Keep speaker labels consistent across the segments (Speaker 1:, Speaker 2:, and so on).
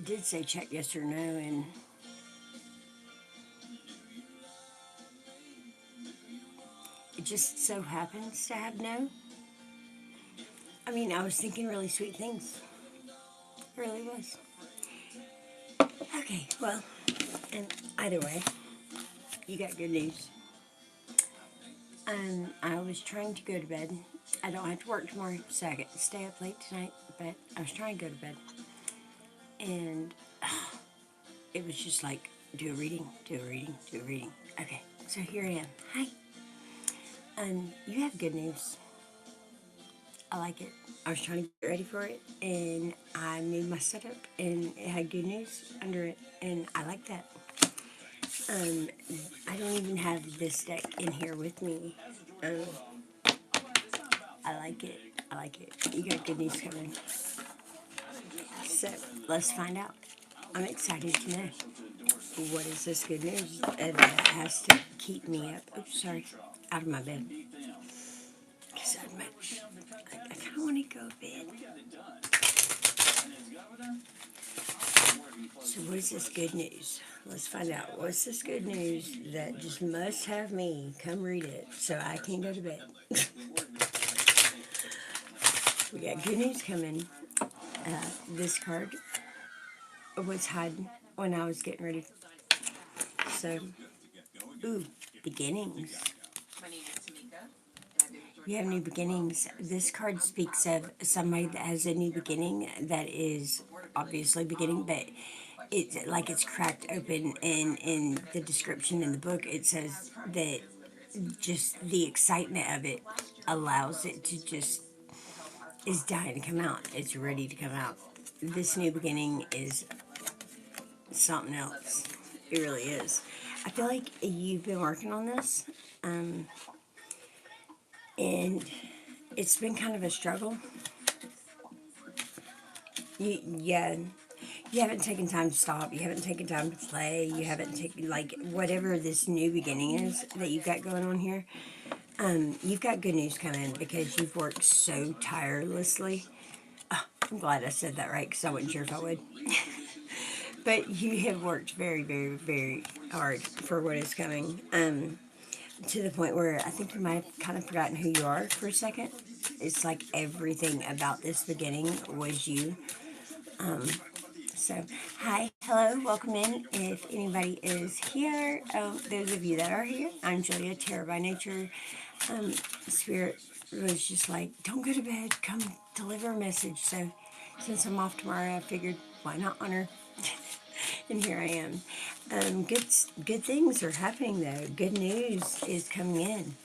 Speaker 1: did say check yes or no, and it just so happens to have no. I mean, I was thinking really sweet things. It really was. Okay, well, and either way, you got good news. I was trying to go to bed. I don't have to work tomorrow, so I get to stay up late tonight, but I was trying to go to bed. And it was just like, do a reading, do a reading, do a reading. Okay, so here I am. Hi. You have good news. I like it. I was trying to get ready for it, and I made my setup, and it had good news under it, and I like that. Um, I don't even have this deck in here with me. Um, I like it. I like it. You got good news coming. So let's find out. I'm excited to know what is this good news that has to keep me up. Oops, sorry, out of my bed. Because I kind of want to go to bed. So what is this good news? Let's find out. What's this good news that just must have me come read it so I can go to bed? We got good news coming. This card was hiding when I was getting ready. So, ooh, beginnings. You have new beginnings. This card speaks of somebody that has a new beginning that is obviously beginning, but it's like it's cracked open. And in the description in the book, it says that just the excitement of it allows it to just is dying to come out. It's ready to come out. This new beginning is something else. It really is. I feel like you've been working on this, and it's been kind of a struggle. Yeah, you haven't taken time to stop. You haven't taken time to play. You haven't taken, like, whatever this new beginning is that you've got going on here. You've got good news coming because you've worked so tirelessly. Oh, I'm glad I said that right because I wasn't sure if I would. But you have worked very, very, very hard for what is coming. To the point where I think you might have kind of forgotten who you are for a second. It's like everything about this beginning was you. So, hi, hello, welcome in. If anybody is here, those of you that are here, I'm Julia, Terror by Nature. Spirit was just like, don't go to bed, come deliver a message. So, since I'm off tomorrow, I figured, why not honor? And here I am. Good things are happening though. Good news is coming in.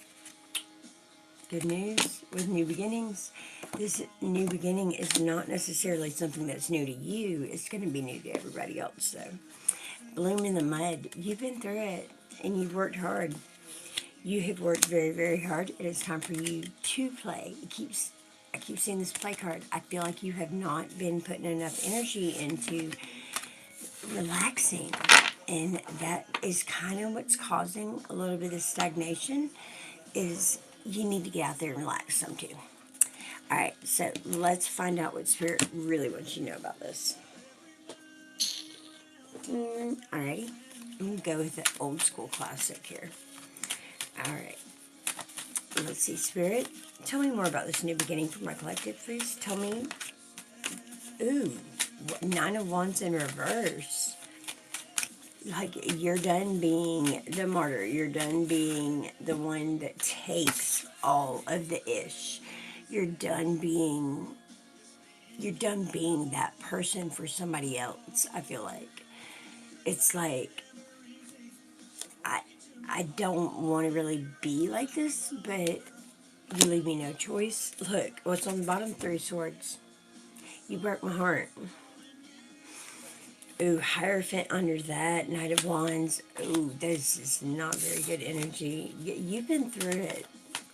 Speaker 1: Good news with new beginnings. This new beginning is not necessarily something that's new to you. It's going to be new to everybody else. So, bloom in the mud. You've been through it, and you've worked hard. You have worked very, very hard. It is time for you to play. I keep seeing this play card. I feel like you have not been putting enough energy into relaxing, and that is kind of what's causing a little bit of stagnation. Is you need to get out there and relax some too. All right, so let's find out what Spirit really wants you to know about this. All right, I'm gonna go with the old school classic here. All right, let's see, Spirit. Tell me more about this new beginning for my collective, please. Tell me. Ooh, Nine of Wands in reverse. Like, you're done being the martyr. You're done being the one that takes all of the ish. You're done being that person for somebody else. I feel like it's like I don't want to really be like this, but you leave me no choice. Look, what's on the bottom? Three swords. You broke my heart. Ooh, Hierophant under that, Knight of Wands. Ooh, this is not very good energy. You've been through it.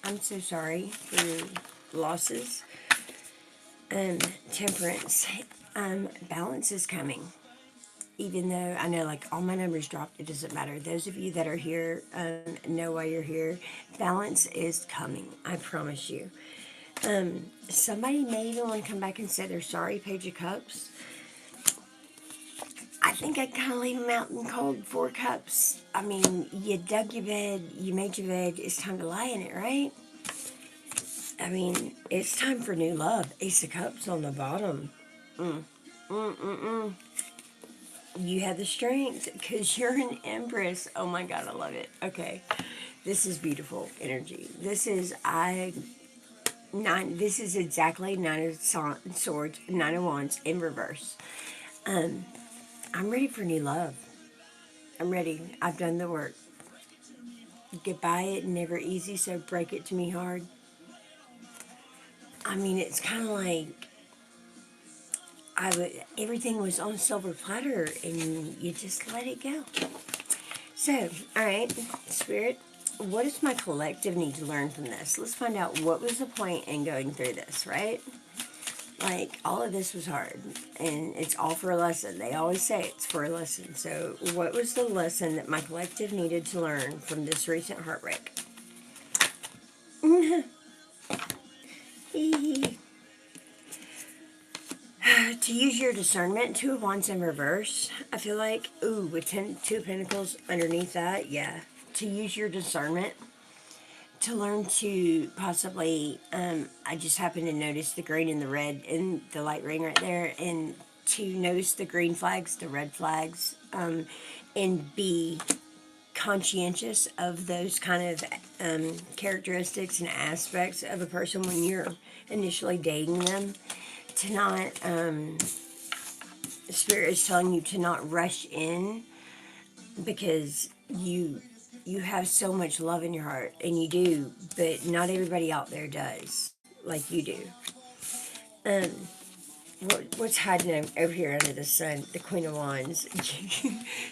Speaker 1: I'm so sorry for your losses. Temperance. Balance is coming. Even though I know, like, all my numbers dropped, it doesn't matter. Those of you that are here know why you're here. Balance is coming. I promise you. Somebody may even want to come back and say they're sorry. Page of Cups. think I'd kind of leave them out in the cold. 4 cups. I mean, you dug your bed, you made your bed, it's time to lie in it, right? I mean, it's time for new love. Ace of Cups on the bottom. You have the strength because you're an Empress. Oh my God, I love it. Okay, this is beautiful energy. This is This is exactly Nine of Swords, Nine of Wands in reverse. I'm ready for new love. I'm ready. I've done the work. Goodbye it never easy, so break it to me hard. I mean, it's kind of like everything was on a silver platter, and you just let it go. So, all right, Spirit, what does my collective need to learn from this? Let's find out what was the point in going through this, right? Like, all of this was hard, and it's all for a lesson. They always say it's for a lesson. So, what was the lesson that my collective needed to learn from this recent heartbreak? To use your discernment, Two of Wands in reverse, I feel like, ooh, with Two of Pentacles underneath that, yeah. To use your discernment, to learn to possibly, I just happened to notice the green and the red in the light ring right there, and to notice the green flags, the red flags, and be conscientious of those kind of characteristics and aspects of a person when you're initially dating them. To not, Spirit is telling you to not rush in, because you have so much love in your heart, and you do, but not everybody out there does like you do. What's hiding over here under the sun? The Queen of Wands.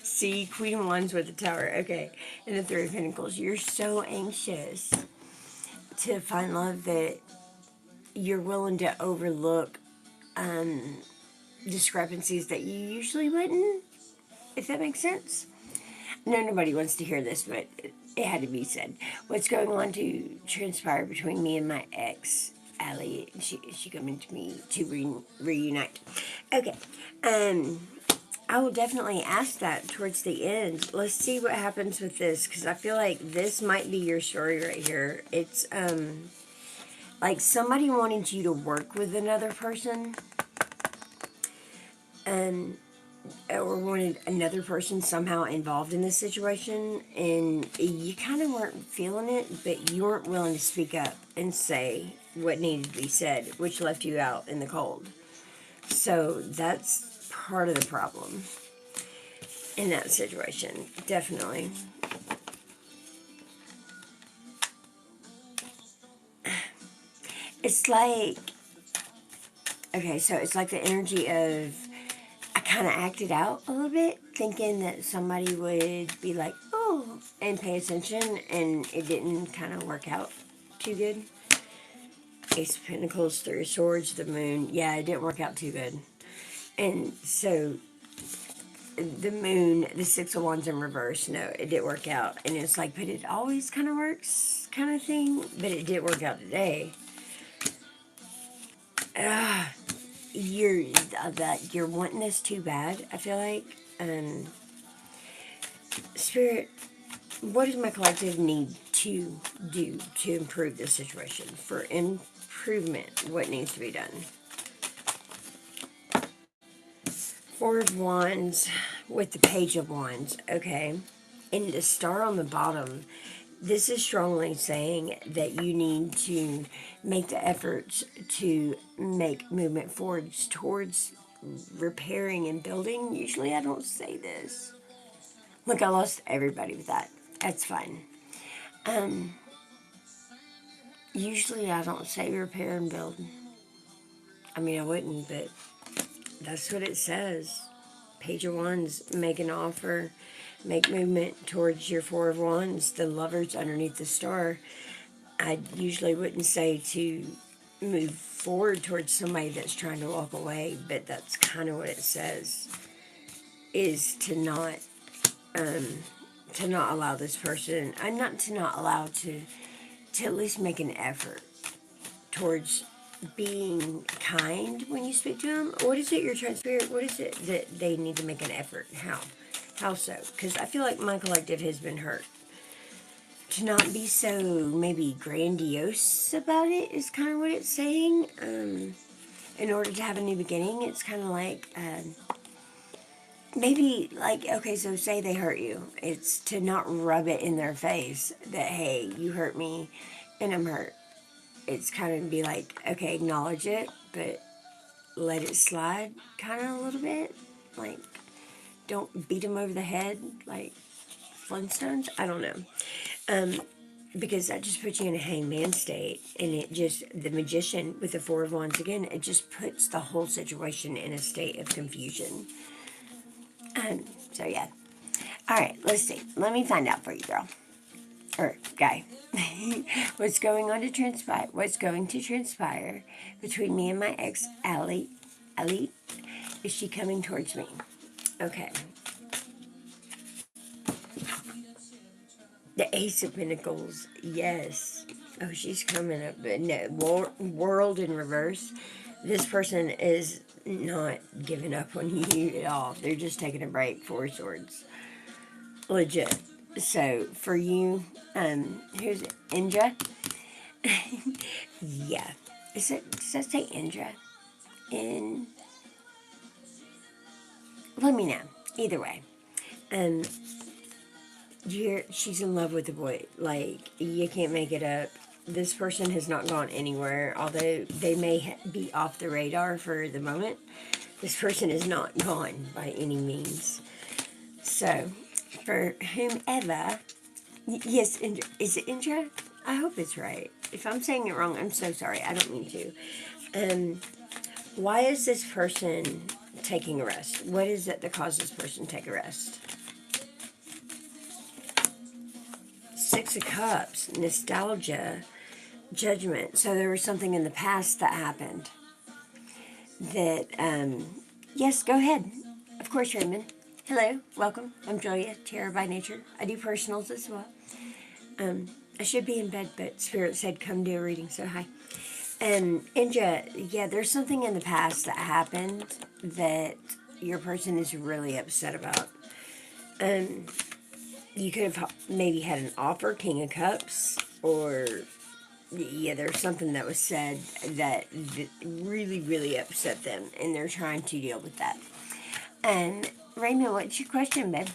Speaker 1: See, Queen of Wands with the Tower. Okay, and the Three of Pentacles. You're so anxious to find love that you're willing to overlook discrepancies that you usually wouldn't, if that makes sense. No, nobody wants to hear this, but it had to be said. What's going on to transpire between me and my ex, Allie? She coming to me to reunite. Okay, I will definitely ask that towards the end. Let's see what happens with this, because I feel like this might be your story right here. It's like somebody wanted you to work with another person, or wanted another person somehow involved in this situation, and you kind of weren't feeling it, but you weren't willing to speak up and say what needed to be said, which left you out in the cold. So that's part of the problem in that situation, definitely. It's like, okay, so it's like the energy of, I kind of acted out a little bit, thinking that somebody would be like, oh, and pay attention, and it didn't kind of work out too good. Ace of Pentacles, Three of Swords, the Moon. Yeah, it didn't work out too good. And so, the Moon, the Six of Wands in reverse, no, it didn't work out. And it's like, but it always kind of works, kind of thing. But it did work out today. You're wanting this too bad, I feel like. Spirit, what does my collective need to do to improve this situation? For improvement, what needs to be done? Four of Wands with the Page of Wands, okay? And the star on the bottom, this is strongly saying that you need to make the efforts to make movement forwards towards repairing and building. Usually I don't say this. Look, I lost everybody with that. That's fine. Usually I don't say repair and build. I mean, I wouldn't, but that's what it says. Page of Wands, make an offer, make movement towards your Four of Wands, the Lovers underneath the star. I usually wouldn't say to move forward towards somebody that's trying to walk away, but that's kind of what it says, is to not allow this person, not to not allow, to at least make an effort towards being kind when you speak to them? What is it you're trying to spirit? What is it that they need to make an effort? How? How so? Because I feel like my collective has been hurt. To not be so maybe grandiose about it is kind of what it's saying. In order to have a new beginning, it's kind of like maybe like, okay, so say they hurt you. It's to not rub it in their face that, hey, you hurt me and I'm hurt. It's kind of be like, okay, acknowledge it, but let it slide kind of a little bit. Like, don't beat them over the head like Flintstones. I don't know. Because that just puts you in a hangman state, and it just, the magician with the Four of Wands again, it just puts the whole situation in a state of confusion. So yeah. All right, let's see. Let me find out for you, girl. Or guy. What's going on to transpire? What's going to transpire between me and my ex, Allie? Allie? Is she coming towards me? Okay. The Ace of Pentacles. Yes. Oh, she's coming up. But no, world in reverse. This person is not giving up on you at all. They're just taking a break. Four Swords. Legit. So, for you, here's Indra. Yeah. Does that say Indra? Let me know. Either way. She's in love with the boy. Like, you can't make it up. This person has not gone anywhere, although they may be off the radar for the moment. This person is not gone by any means. So, for whomever, yes, Indra, is it Indra? I hope it's right. If I'm saying it wrong, I'm so sorry. I don't mean to. Why is this person taking a rest? What is it that causes this person to take a rest? Six of Cups, nostalgia, judgment. So there was something in the past that happened that, yes, go ahead. Of course, Raymond. Hello, welcome. I'm Julia, Tarot by Nature. I do personals as well. I should be in bed, but Spirit said come do a reading, so hi. Indra, yeah, there's something in the past that happened that your person is really upset about. You could have maybe had an offer, King of Cups, or yeah, there's something that was said that really, really upset them, and they're trying to deal with that. And Raymond, what's your question, babe?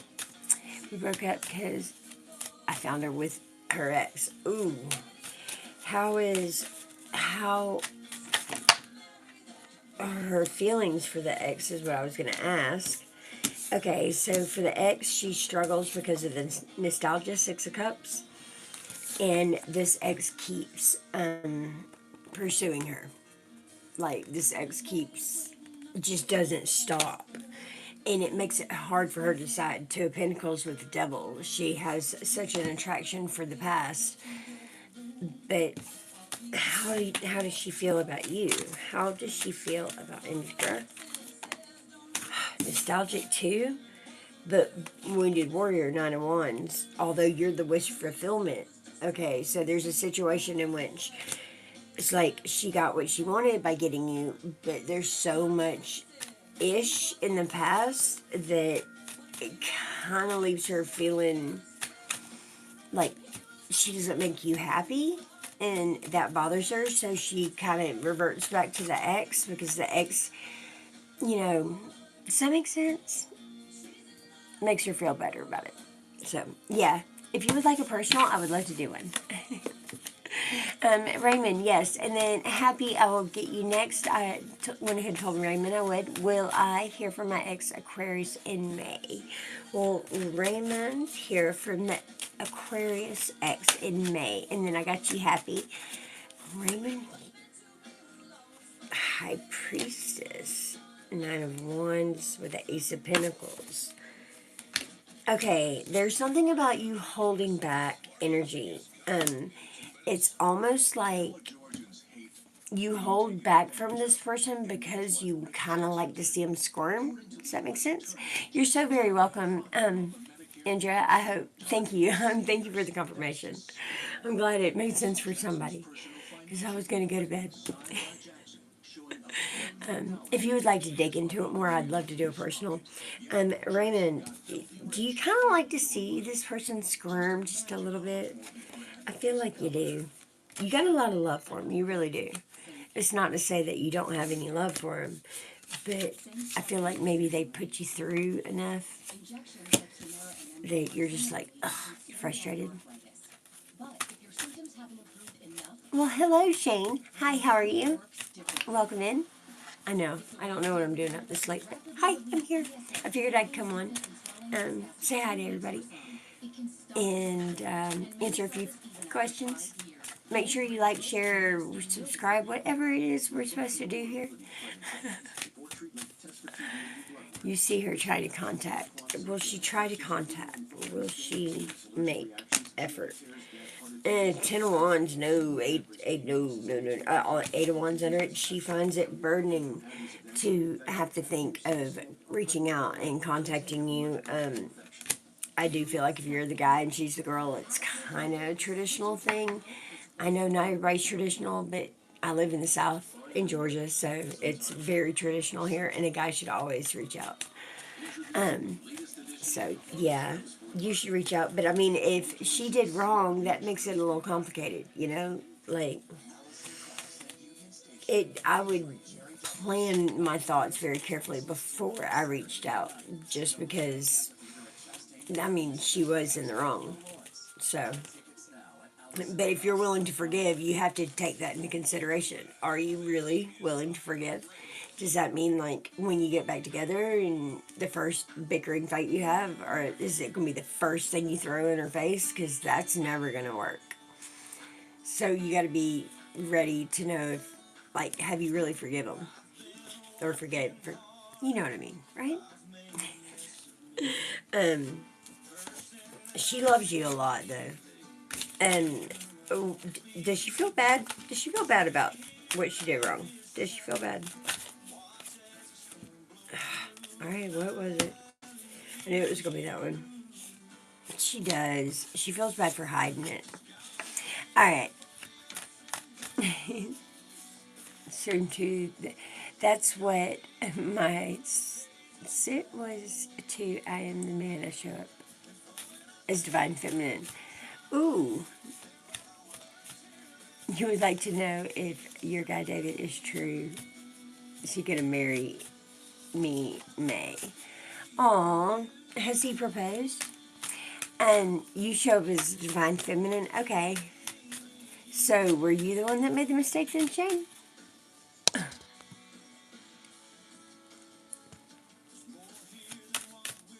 Speaker 1: We broke up because I found her with her ex. Ooh, how are her feelings for the ex is what I was going to ask. Okay, so for the ex, she struggles because of the nostalgia, Six of Cups. And this ex keeps pursuing her. Like, this ex just doesn't stop. And it makes it hard for her to decide. Two of Pentacles with the Devil. She has such an attraction for the past. But how does she feel about you? How does she feel about Indra? Nostalgic too, but Wounded Warrior, Nine of Wands, although you're the wish fulfillment. Okay, so there's a situation in which it's like she got what she wanted by getting you, but there's so much ish in the past that it kind of leaves her feeling like she doesn't make you happy, and that bothers her, so she kind of reverts back to the ex, because the ex, does that make sense? Makes her feel better about it. So, yeah. If you would like a personal, I would love to do one. Raymond, yes. And then Happy, I will get you next. I went ahead and told Raymond I would. Will I hear from my ex Aquarius in May? Well, Raymond hear from the Aquarius ex in May. And then I got you Happy. Raymond, High Priestess. Nine of Wands with the Ace of Pentacles. Okay, there's something about you holding back energy. It's almost like you hold back from this person because you kind of like to see them squirm. Does that make sense? You're so very welcome, Indra. I hope. Thank you. Thank you for the confirmation. I'm glad it made sense for somebody, because I was going to go to bed. If you would like to dig into it more, I'd love to do a personal. Raymond, do you kind of like to see this person squirm just a little bit? I feel like you do. You got a lot of love for him. You really do. It's not to say that you don't have any love for him, but I feel like maybe they put you through enough that you're just like, ugh, you're frustrated. Well, hello, Shane. Hi, how are you? Welcome in. I know. I don't know what I'm doing up this late, but hi, I'm here. I figured I'd come on, say hi to everybody, and answer a few questions. Make sure you like, share, subscribe, whatever it is we're supposed to do here. You see her try to contact. Will she try to contact? Will she make effort? And 10 of Wands, no. 8, no. All 8 of Wands under it. She finds it burdening to have to think of reaching out and contacting you. I do feel like if you're the guy and she's the girl, it's kind of a traditional thing. I know not everybody's traditional, but I live in the South in Georgia, so it's very traditional here, and a guy should always reach out. So yeah, you should reach out. But I mean, if she did wrong, that makes it a little complicated, you know? Like, I would plan my thoughts very carefully before I reached out, just because, I mean, she was in the wrong. So, but if you're willing to forgive, you have to take that into consideration. Are you really willing to forgive? Does that mean, like, when you get back together and the first bickering fight you have, or is it going to be the first thing you throw in her face? Because that's never going to work. So you got to be ready to know if, like, have you really forgiven or forgave? You know what I mean, right? She loves you a lot, though. And does she feel bad? Does she feel bad about what she did wrong? Does she feel bad? Alright, what was it? I knew it was going to be that one. She does. She feels bad for hiding it. Alright. Certain truth. That's what my sit was to I am the man I show up as divine feminine. Ooh. You would like to know if your guy David is true. Is he going to marry me, May? Aw, has he proposed? And you show up as divine feminine? Okay. So, were you the one that made the mistake then, Shane?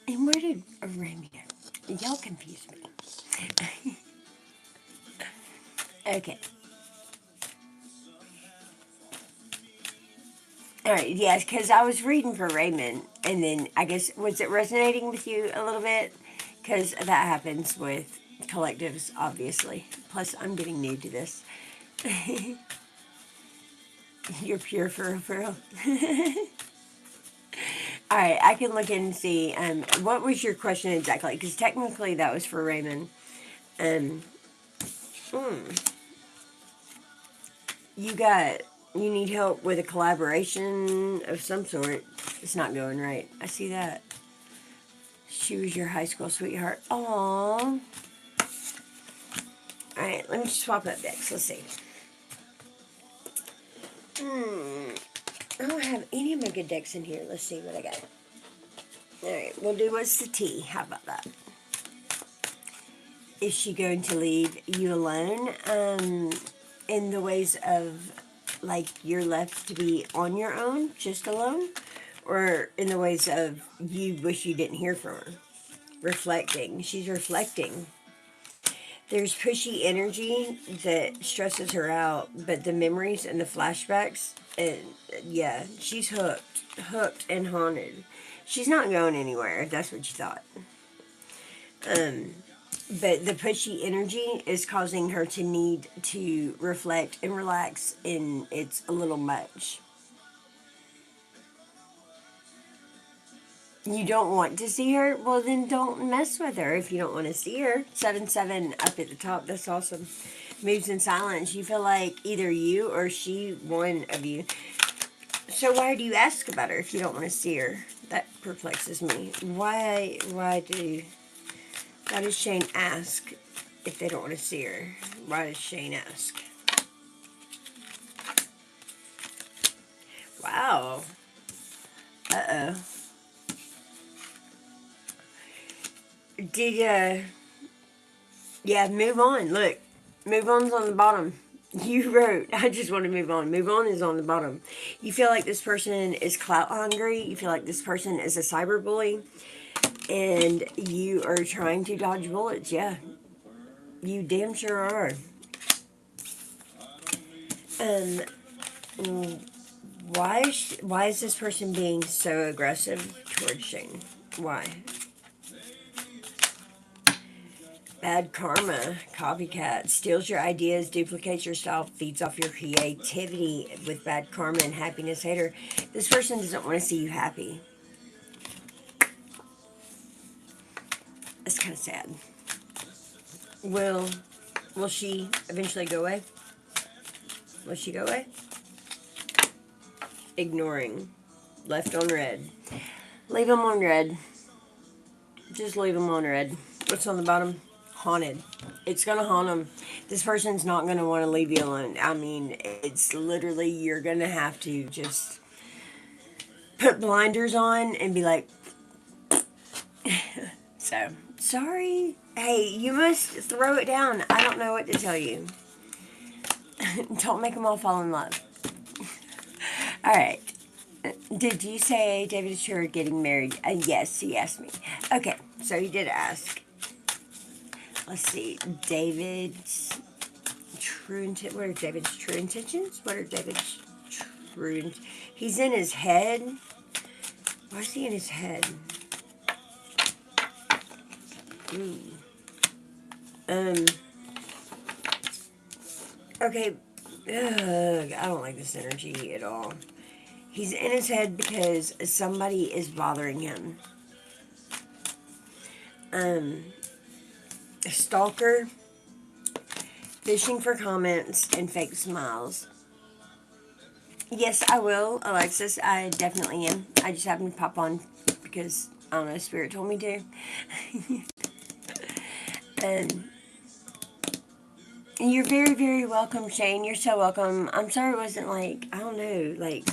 Speaker 1: And where did Remy go? Y'all confuse me. Okay. Alright, yes, because I was reading for Raymond, and then I guess, was it resonating with you a little bit? Because that happens with collectives, obviously. Plus, I'm getting new to this. You're pure for real. Alright, I can look and see, what was your question exactly? Because technically that was for Raymond. You need help with a collaboration of some sort. It's not going right. I see that. She was your high school sweetheart. Aww. Alright, let me swap up decks. Let's see. I don't have any of my good decks in here. Let's see what I got. Alright, we'll do what's the tea. How about that? Is she going to leave you alone? In the ways of, like, you're left to be on your own, just alone? Or in the ways of you wish you didn't hear from her? Reflecting. She's reflecting. There's pushy energy that stresses her out, but the memories and the flashbacks, and yeah, she's hooked and haunted. She's not going anywhere, if that's what you thought. But the pushy energy is causing her to need to reflect and relax, and it's a little much. You don't want to see her? Well, then don't mess with her if you don't want to see her. 7-7 up at the top. That's awesome. Moves in silence. You feel like either you or she, one of you, So why do you ask about her if you don't want to see her? That perplexes me. Why does Shane ask if they don't want to see her? Why does Shane ask? Wow. Uh-oh. Yeah, move on. Look, move on's on the bottom. You wrote, I just want to move on. Move on is on the bottom. You feel like this person is clout hungry. You feel like this person is a cyberbully. And you are trying to dodge bullets. Yeah, you damn sure are. Um, why is this person being so aggressive towards Shane? Why? Bad karma, copycat, steals your ideas, duplicates your style, feeds off your creativity with bad karma and happiness hater. This person doesn't want to see you happy. It's kind of sad. Will she eventually go away? Will she go away? Ignoring. Left on red. Leave them on red. Just leave them on red. What's on the bottom? Haunted. It's gonna haunt them. This person's not gonna want to leave you alone. I mean, it's literally, you're gonna have to just put blinders on and be like, so, sorry. Hey, you must throw it down. I don't know what to tell you. Don't make them all fall in love. Alright. Did you say David is sure getting married? Yes, he asked me. Okay, so he did ask. Let's see. David's true intentions. What are David's true intentions? What are David's true? He's in his head. Why is he in his head? Ooh. Okay. Ugh, I don't like this energy at all. He's in his head because somebody is bothering him. A stalker, fishing for comments, and fake smiles. Yes, I will, Alexis. I definitely am. I just happened to pop on because, I don't know, Spirit told me to. You're very, very welcome, Shane. You're so welcome. I'm sorry it wasn't like, I don't know, like,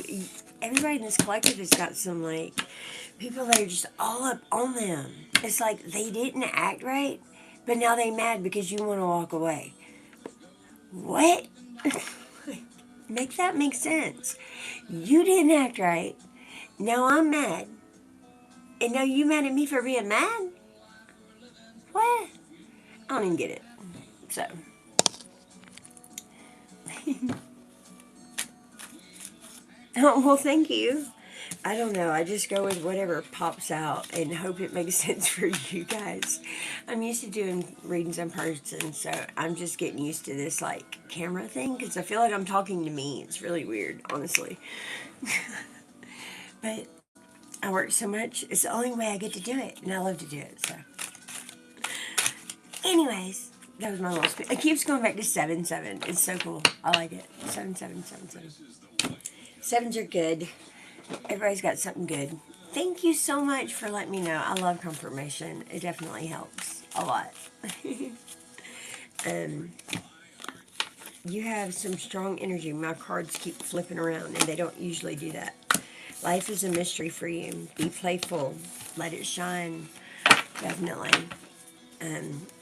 Speaker 1: everybody in this collective has got some, like, people that are just all up on them. It's like they didn't act right, but now they mad because you want to walk away. What? Make that make sense. You didn't act right. Now I'm mad. And now you mad at me for being mad? What? I don't even get it. So. Oh, well, thank you. I don't know. I just go with whatever pops out and hope it makes sense for you guys. I'm used to doing readings in person, so I'm just getting used to this, like, camera thing, because I feel like I'm talking to me. It's really weird, honestly. But I work so much. It's the only way I get to do it, and I love to do it, so. Anyways, that was my little speech. It keeps going back to 7-7. It's so cool. I like it. 7-7-7-7. Sevens are good. Everybody's got something good. Thank you so much for letting me know. I love confirmation. It definitely helps a lot. You have some strong energy. My cards keep flipping around, and they don't usually do that. Life is a mystery for you. Be playful. Let it shine. Definitely.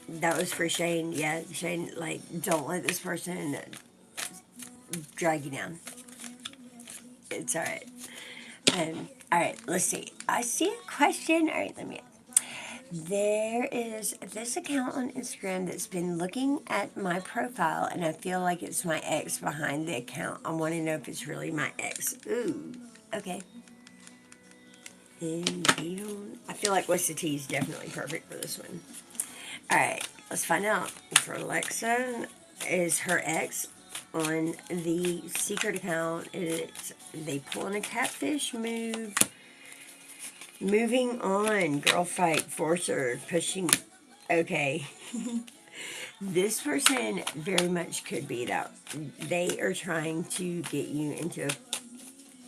Speaker 1: That was for Shane. Yeah, Shane, like, don't let this person drag you down. It's alright. Alright, let's see. I see a question. Alright, let me. There is this account on Instagram that's been looking at my profile, and I feel like it's my ex behind the account. I want to know if it's really my ex. Ooh, okay. I feel like What's the Tea is definitely perfect for this one. Alright, let's find out. For Alexa, is her ex on the secret account? It's they pulling a catfish move. Moving on. Girl fight. Forcer. Pushing. Okay. This person very much could be that. They are trying to get you into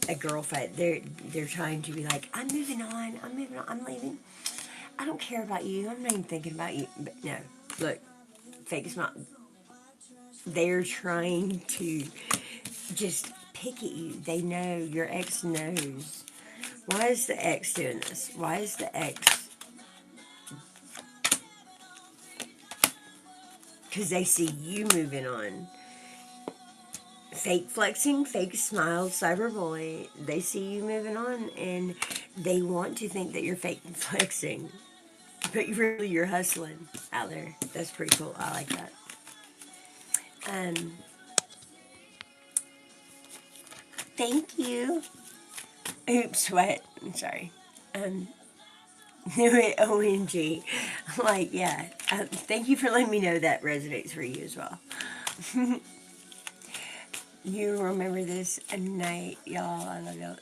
Speaker 1: a girl fight. They're trying to be like, I'm moving on, I'm moving on, I'm leaving. I don't care about you. I'm not even thinking about you. But no, look, fake smile. They're trying to just pick at you. They know, your ex knows. Why is the ex doing this? Why is the ex? Because they see you moving on. Fake flexing, fake smile, cyberbully. They see you moving on and they want to think that you're fake flexing. But really you're hustling out there. That's pretty cool. I like that. Thank you. Oops, what? I'm sorry. OMG. Like, yeah. Thank you for letting me know that resonates for you as well. You remember this night, y'all. I love y'all.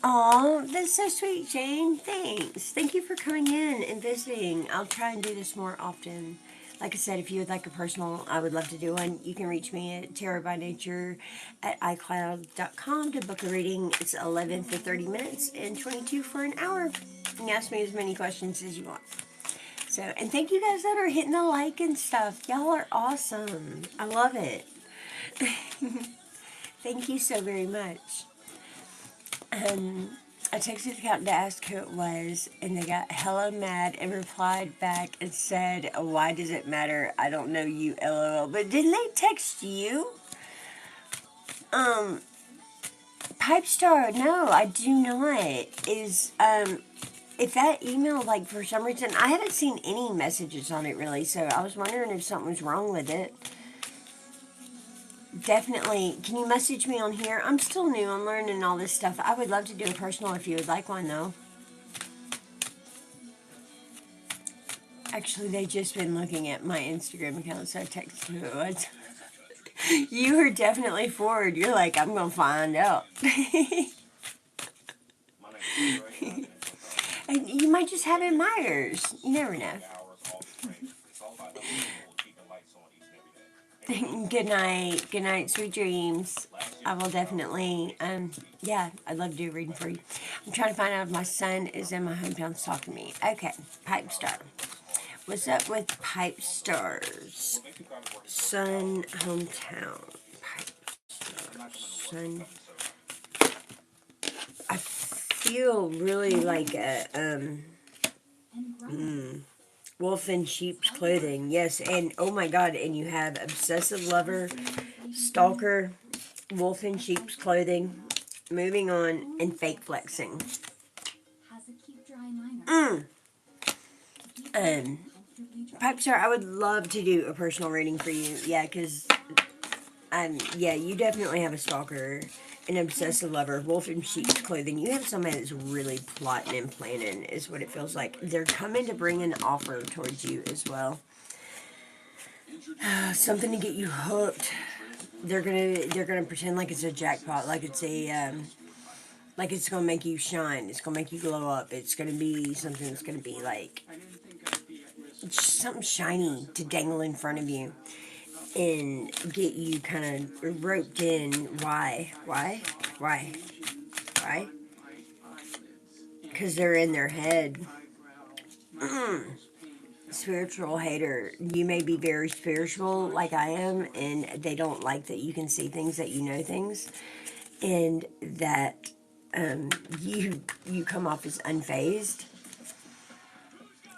Speaker 1: Aw, that's so sweet, Jane. Thanks. Thank you for coming in and visiting. I'll try and do this more often. Like I said, if you would like a personal, I would love to do one. You can reach me at tarotbynature at icloud.com to book a reading. It's 11 for 30 minutes and 22 for an hour. You can ask me as many questions as you want. So, and thank you guys that are hitting the like and stuff. Y'all are awesome. I love it. Thank you so very much. I texted the account to ask who it was, and they got hella mad and replied back and said, why does it matter? I don't know you, LOL. But didn't they text you? Pipe Star, no, I do not. If that email, like, for some reason, I haven't seen any messages on it, really, so I was wondering if something was wrong with it. Definitely, can you message me on here? I'm still new, I'm learning all this stuff. I would love to do a personal if you would like one, though. Actually, they've just been looking at my Instagram account, so I texted who it was. You were definitely forward. You're like, I'm going to find out. And you might just have admirers. You never know. Good night. Good night. Sweet dreams. I will definitely, yeah, I'd love to do a reading for you. I'm trying to find out if my son is in my hometown talking to me. Okay, Pipe Star. What's up with Pipe Stars? Son, hometown. Pipe Star. Son. I feel really like a, wolf in sheep's clothing. Yes, and oh my god, and you have obsessive lover, stalker, wolf in sheep's clothing, moving on, and fake flexing. Pipe Star, I would love to do a personal reading for you. Yeah, because, yeah, you definitely have a stalker, an obsessive lover, wolf in sheep's clothing. You have somebody that's really plotting and planning, is what it feels like. They're coming to bring an offer towards you as well. Something to get you hooked. They're gonna pretend like it's a jackpot, like it's a, like it's gonna make you shine. It's gonna make you glow up. It's gonna be something that's gonna be like something shiny to dangle in front of you and get you kind of roped in. Why? Because they're in their head. Spiritual hater. You may be very spiritual like I am, and they don't like that you can see things, that you know things, and that you come off as unfazed.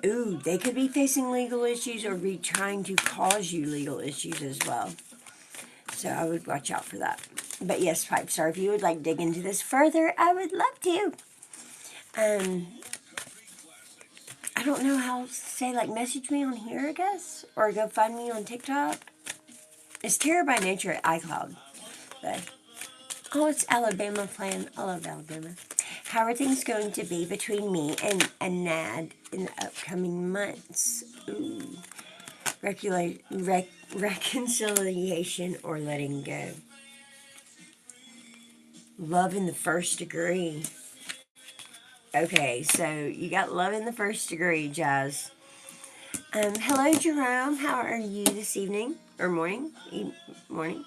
Speaker 1: Ooh, they could be facing legal issues or be trying to cause you legal issues as well. So I would watch out for that. But yes, Pipe Star, if you would like to dig into this further, I would love to. I don't know how to say, like, message me on here, I guess, or go find me on TikTok. It's Tarot by Nature at iCloud. But, oh, it's Alabama playing. I love Alabama. How are things going to be between me and Nad in the upcoming months? Ooh. Reconciliation or letting go. Love in the first degree. Okay, so you got love in the first degree, Jazz. Hello, Jerome. How are you this evening? Or morning? Morning.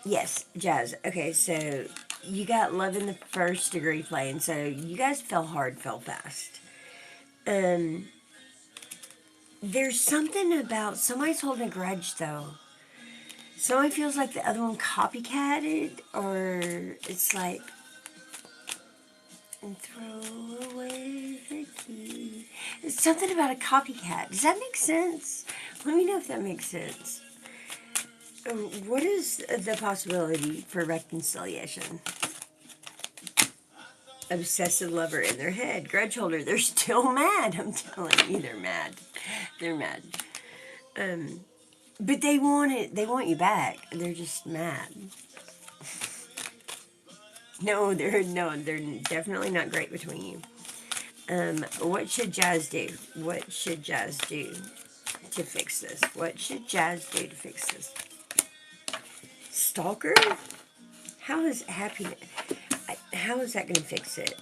Speaker 1: Yes, Jazz. Okay, so you got love in the first degree playing, so you guys fell hard, fell fast. Um, there's something about somebody's holding a grudge though. Somebody feels like the other one copycatted, or it's like, and throw away the key. It's something about a copycat. Does that make sense? Let me know if that makes sense. What is the possibility for reconciliation? Obsessive lover in their head, grudge holder. They're still mad. I'm telling you, they're mad. They're mad. But they want it. They want you back. They're just mad. They're definitely not great between you. What should Jazz do? What should Jazz do to fix this? What should Jazz do to fix this? Stalker? How is happiness? How is that going to fix it?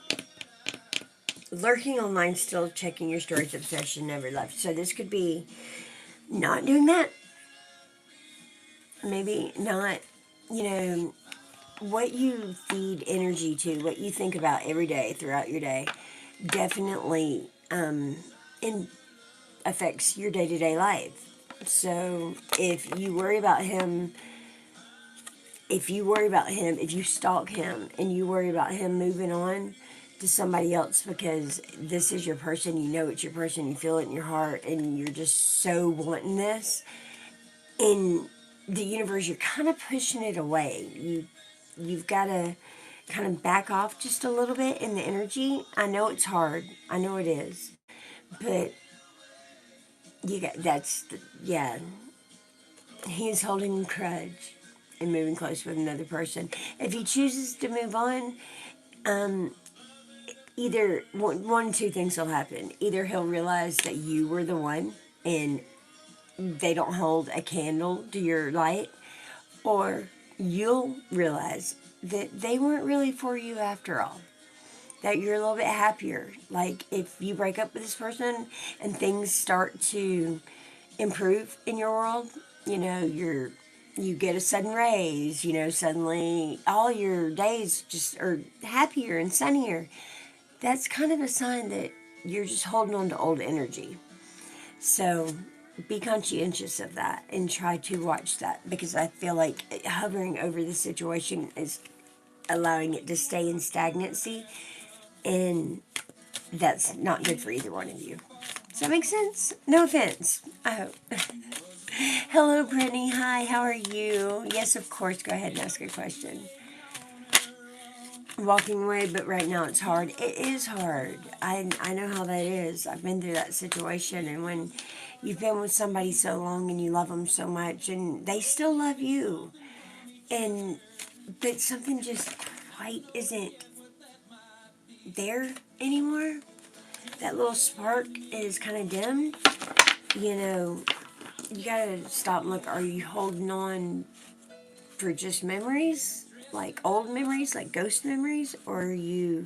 Speaker 1: Lurking online, still checking your stories, obsession, never left. So this could be not doing that. Maybe not, you know, what you feed energy to, what you think about every day throughout your day, definitely affects your day-to-day life. So if you worry about him, if you stalk him and you worry about him moving on to somebody else because this is your person, you know it's your person, you feel it in your heart, and you're just so wanting this, in the universe, you're kind of pushing it away. You've got to kind of back off just a little bit in the energy. I know it's hard. I know it is. But yeah. He's holding a grudge and moving close with another person. If he chooses to move on, either one or two things will happen. Either he'll realize that you were the one and they don't hold a candle to your light, or you'll realize that they weren't really for you after all. That you're a little bit happier. Like if you break up with this person and things start to improve in your world, you get a sudden raise, suddenly all your days just are happier and sunnier. That's kind of a sign that you're just holding on to old energy. So be conscientious of that and try to watch that, because I feel like hovering over the situation is allowing it to stay in stagnancy, and that's not good for either one of you. Does that make sense? No offense, I hope. Hello, Brittany. Hi, how are you? Yes, of course. Go ahead and ask a question. Walking away, but right now it's hard. It is hard. I know how that is. I've been through that situation, and when you've been with somebody so long and you love them so much and they still love you, but something just quite isn't there anymore. That little spark is kind of dim. You gotta stop and look. Are you holding on for just memories? Like old memories, like ghost memories? Or are you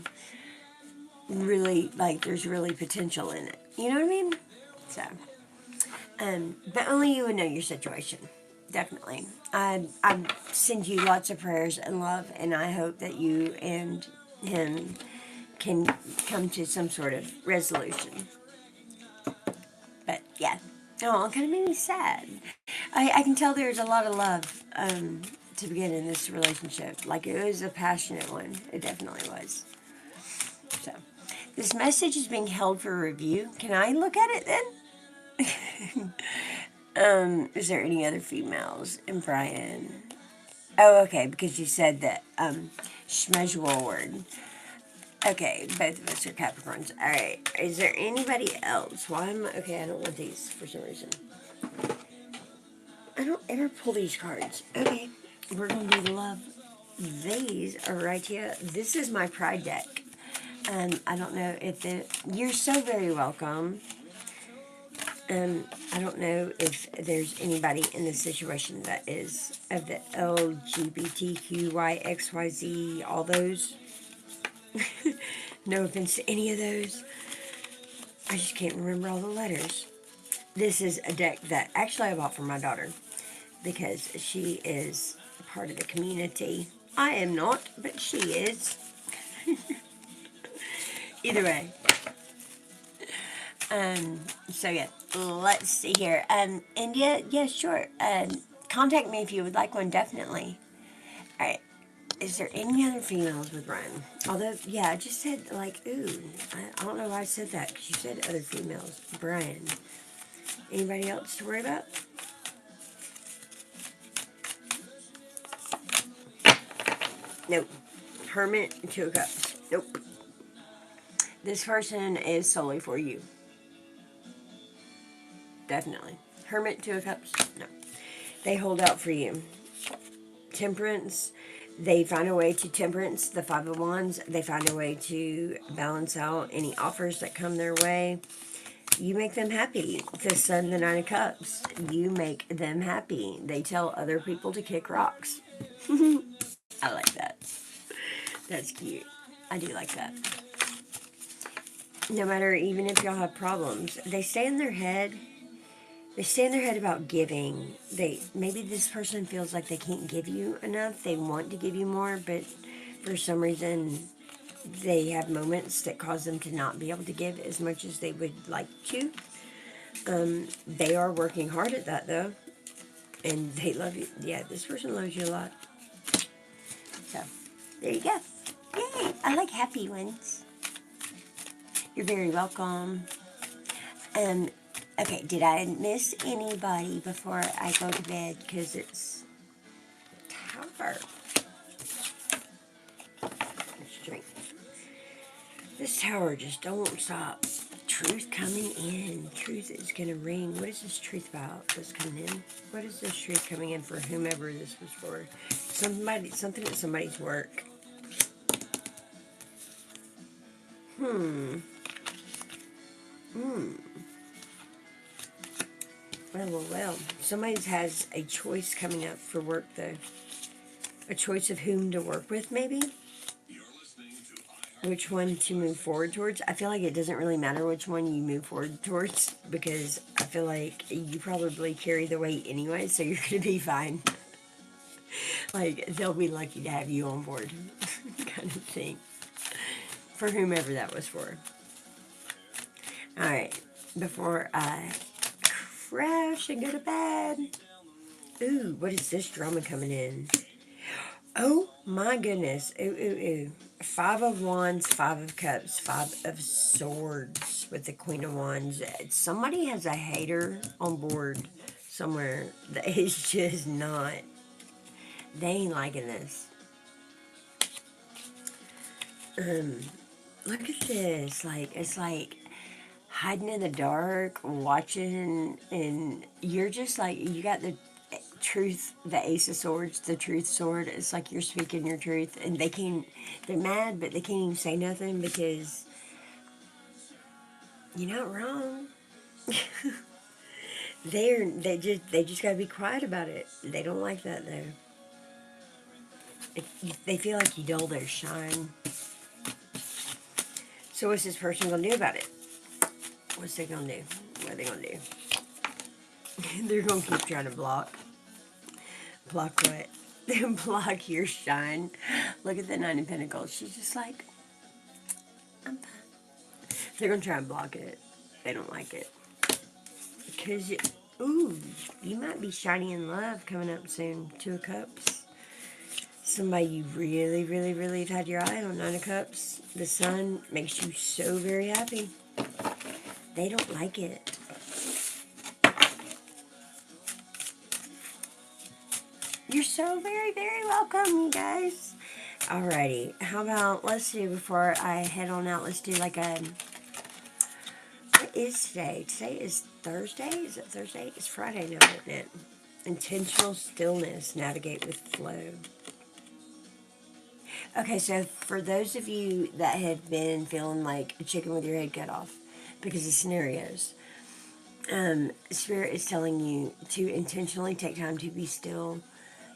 Speaker 1: really, like, there's really potential in it? You know what I mean? So, but only you would know your situation. Definitely. I send you lots of prayers and love, and I hope that you and him can come to some sort of resolution. But yeah. Oh, it kind of made me sad. I can tell there's a lot of love to begin in this relationship. Like, it was a passionate one. It definitely was. So, this message is being held for review. Can I look at it then? Is there any other females? And Brian. Oh, okay, because you said that schmedual word. Okay, both of us are Capricorns. Alright, is there anybody else? Okay, I don't want these for some reason. I don't ever pull these cards. Okay, we're going to do the love. These are right here. This is my pride deck. I don't know if you're so very welcome. I don't know if there's anybody in this situation that is of the LGBTQYXYZ, all those. No offense to any of those. I just can't remember all the letters. This is a deck that actually I bought for my daughter because she is part of the community. I am not, but she is. Either way. So yeah, let's see here. And yeah, sure. Contact me if you would like one, definitely. Alright. Is there any other females with Ryan? Although, yeah, I just said, like, ooh. I don't know why I said that, because you said other females. Brian. Anybody else to worry about? Nope. Hermit, Two of Cups. Nope. This person is solely for you. Definitely. Hermit, Two of Cups. No. They hold out for you. Temperance. They find a way to temperance. The Five of Wands. They find a way to balance out any offers that come their way. You make them happy. The Sun, the Nine of Cups. You make them happy. They tell other people to kick rocks. I like that. That's cute. I do like that. No matter, even if y'all have problems, they stay in their head. They stay in their head about giving. Maybe this person feels like they can't give you enough. They want to give you more, but for some reason they have moments that cause them to not be able to give as much as they would like to. They are working hard at that though, and they love you. Yeah, this person loves you a lot. So there you go. Yay! I like happy ones. You're very welcome. Okay, did I miss anybody before I go to bed? Because it's Tower. Let's drink. This Tower just don't stop. Truth coming in. Truth is going to ring. What is this truth about that's coming in? What is this truth coming in for whomever this was for? Something at somebody's work. Well. Somebody has a choice coming up for work, though. A choice of whom to work with, maybe? Which one to move forward towards. I feel like it doesn't really matter which one you move forward towards, because I feel like you probably carry the weight anyway, so you're going to be fine. Like, they'll be lucky to have you on board, kind of thing. For whomever that was for. Alright, before I crash and go to bed. Ooh, what is this drama coming in? Oh my goodness. Ooh. Five of Wands, Five of Cups, Five of Swords with the Queen of Wands. Somebody has a hater on board somewhere that is just not. They ain't liking this. Look at this. Like, it's like hiding in the dark, watching, and you're just like, you got the truth, the Ace of Swords, the truth sword. It's like you're speaking your truth, and they're mad, but they can't even say nothing because you're not wrong. They just gotta be quiet about it. They don't like that though. They feel like you dull their shine. So what's this person gonna do about it? What's they gonna do? What are they gonna do? They're gonna keep trying to block. Block what? Block your shine. Look at the Nine of Pentacles. She's just like, I'm fine. They're gonna try and block it. They don't like it. Because, you might be shining in love coming up soon. Two of Cups. Somebody you really, really, really have had your eye on. Nine of Cups. The Sun makes you so very happy. They don't like it. You're so very, very welcome, you guys. Alrighty. How about, let's do, before I head on out, let's do like a, what is today? Today is Thursday? Is it Thursday? It's Friday now, isn't it? Intentional stillness. Navigate with flow. Okay, so for those of you that have been feeling like a chicken with your head cut off because of scenarios, Spirit is telling you to intentionally take time to be still,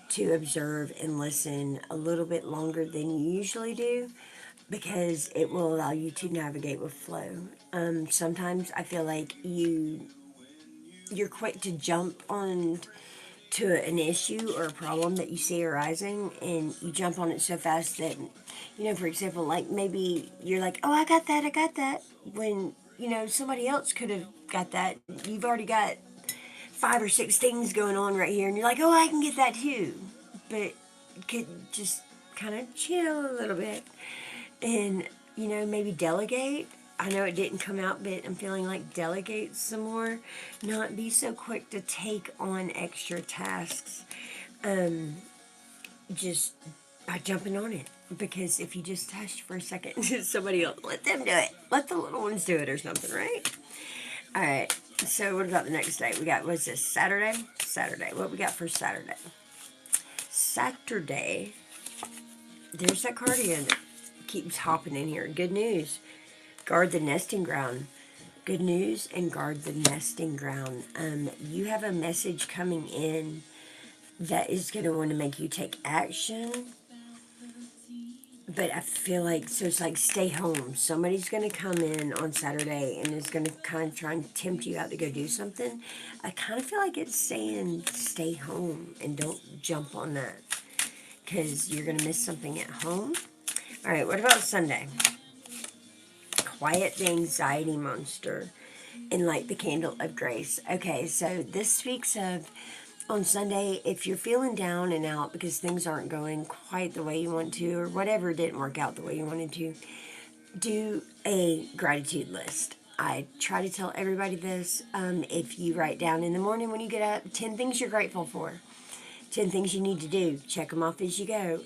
Speaker 1: to observe and listen a little bit longer than you usually do, because it will allow you to navigate with flow. Sometimes I feel like you're quick to jump on to an issue or a problem that you see arising, and you jump on it so fast that, for example, like maybe you're like, oh, I got that, when, somebody else could have got that. You've already got 5 or 6 things going on right here, and you're like, oh, I can get that too. But you could just kind of chill a little bit and, maybe delegate. I know it didn't come out, but I'm feeling like delegate some more. Not be so quick to take on extra tasks just by jumping on it. Because if you just hush for a second, somebody else, let them do it. Let the little ones do it or something, right? All right. So what about the next day? We got, what's this, Saturday? Saturday. What we got for Saturday? Saturday, there's that cardigan that keeps hopping in here. Good news. Guard the nesting ground. Good news, and guard the nesting ground. You have a message coming in that is going to want to make you take action. But I feel like, so it's like stay home. Somebody's going to come in on Saturday and is going to kind of try and tempt you out to go do something. I kind of feel like it's saying stay home and don't jump on that, because you're going to miss something at home. All right, what about Sunday? Quiet the anxiety monster and light the candle of grace. Okay, so this speaks of, on Sunday, if you're feeling down and out because things aren't going quite the way you want to, or whatever didn't work out the way you wanted to, do a gratitude list. I try to tell everybody this. If you write down in the morning when you get up 10 things you're grateful for, 10 things you need to do, check them off as you go.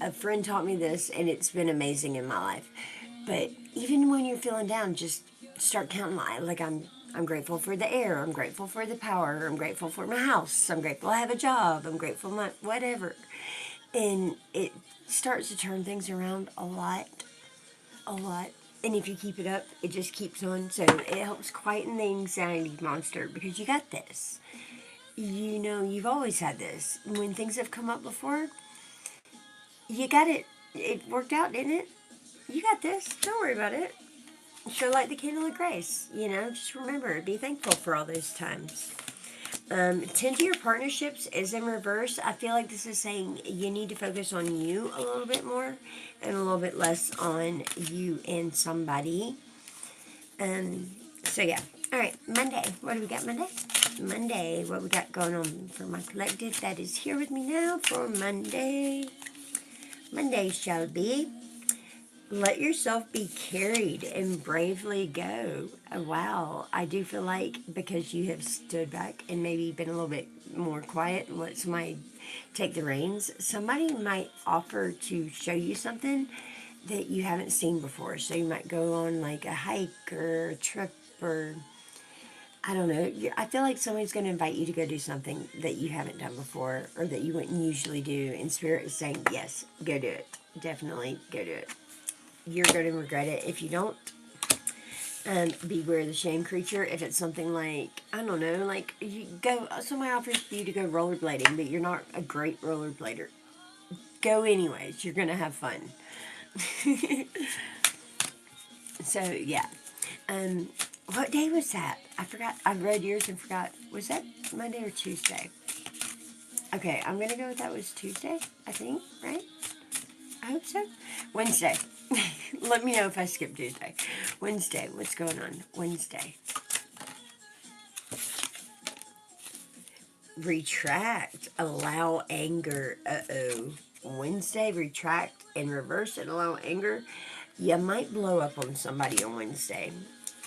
Speaker 1: A friend taught me this, and it's been amazing in my life. But even when you're feeling down, just start counting. Like I'm grateful for the air. I'm grateful for the power. I'm grateful for my house. I'm grateful I have a job. I'm grateful my whatever. And it starts to turn things around a lot. And if you keep it up, it just keeps on. So it helps quieten the anxiety monster, because you got this. You've always had this. When things have come up before, you got it. It worked out, didn't it? You got this. Don't worry about it. So light the candle of grace. Just remember, be thankful for all those times. Tend to your partnerships is in reverse. I feel like this is saying you need to focus on you a little bit more and a little bit less on you and somebody. So yeah. All right, Monday. What do we got Monday? Monday, what we got going on for my collective that is here with me now for Monday. Monday shall be, let yourself be carried and bravely go. Wow, I do feel like because you have stood back and maybe been a little bit more quiet and let somebody take the reins, somebody might offer to show you something that you haven't seen before. So you might go on like a hike or a trip, or I don't know. I feel like somebody's going to invite you to go do something that you haven't done before, or that you wouldn't usually do. And Spirit is saying, yes, go do it. Definitely go do it. You're going to regret it if you don't. Beware the shame creature. If it's something like, I don't know, like somebody offers you to go rollerblading, but you're not a great rollerblader. Go anyways. You're going to have fun. So, yeah. What day was that? I forgot. I read yours and forgot. Was that Monday or Tuesday? Okay, I'm going to go with that was Tuesday, I think, right? I hope so. Wednesday. Let me know if I skipped Tuesday. Wednesday. What's going on? Wednesday. Retract. Allow anger. Uh-oh. Wednesday, retract and reverse and allow anger. You might blow up on somebody on Wednesday.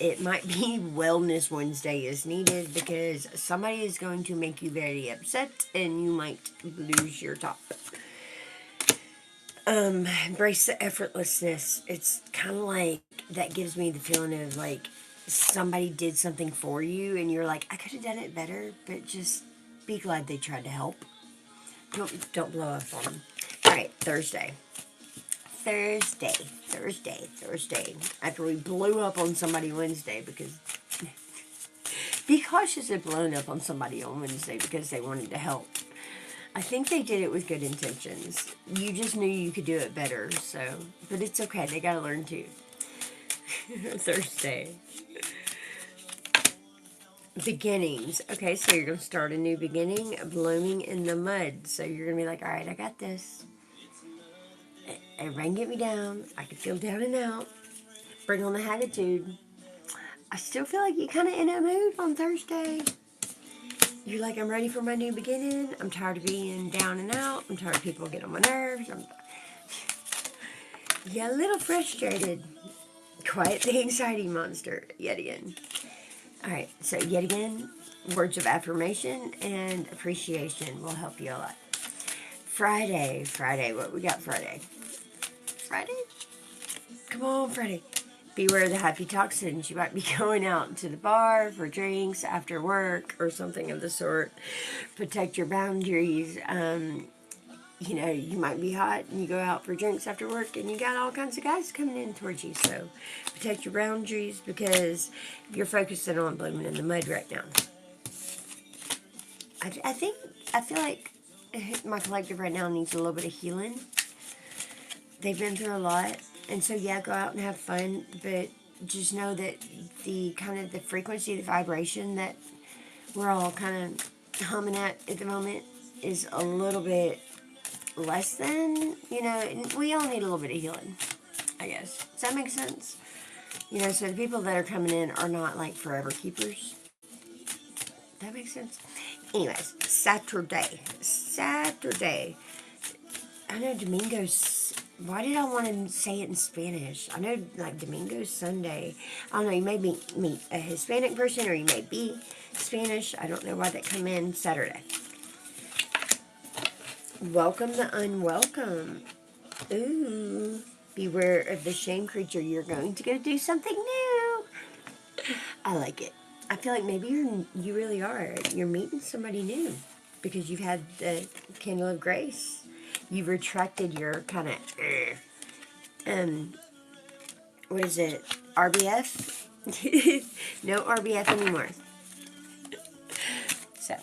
Speaker 1: It might be Wellness Wednesday is needed, because somebody is going to make you very upset and you might lose your top. Embrace the effortlessness. It's kind of like, that gives me the feeling of like somebody did something for you and you're like, I could have done it better, but just be glad they tried to help. Don't blow up on them. All right, Thursday. After we blew up on somebody Wednesday, because be cautious of blowing up on somebody on Wednesday because they wanted to help. I think they did it with good intentions. You just knew you could do it better, so, but it's okay. They gotta learn too. Thursday. Beginnings. Okay, so you're going to start a new beginning, blooming in the mud. So you're going to be like, all right, I got this. Everybody can get me down. I can feel down and out. Bring on the attitude. I still feel like you're kind of in a mood on Thursday. You're like, I'm ready for my new beginning. I'm tired of being down and out. I'm tired of people getting on my nerves. Yeah, a little frustrated. Quiet the anxiety monster yet again. All right, so yet again, words of affirmation and appreciation will help you a lot. Friday, what we got Friday? Friday? Come on, Friday. Beware of the happy toxins. You might be going out to the bar for drinks after work or something of the sort. Protect your boundaries. You might be hot and you go out for drinks after work and you got all kinds of guys coming in towards you. So protect your boundaries because you're focusing on blooming in the mud right now. I feel like my collective right now needs a little bit of healing. They've been through a lot. And so, yeah, go out and have fun. But just know that the frequency, the vibration that we're all kind of humming at the moment is a little bit less than, we all need a little bit of healing, I guess. Does that make sense? So the people that are coming in are not like forever keepers. That makes sense? Anyways, Saturday. I know Domingo's. Why did I want to say it in Spanish? I know, like, Domingo's Sunday. I don't know, you may meet a Hispanic person or you may be Spanish. I don't know why they come in Saturday. Welcome the unwelcome. Ooh. Beware of the shame creature. You're going to go do something new. I like it. I feel like maybe you really are. You're meeting somebody new because you've had the candle of grace. You've retracted your kind of, what is it? RBF? No RBF anymore. So,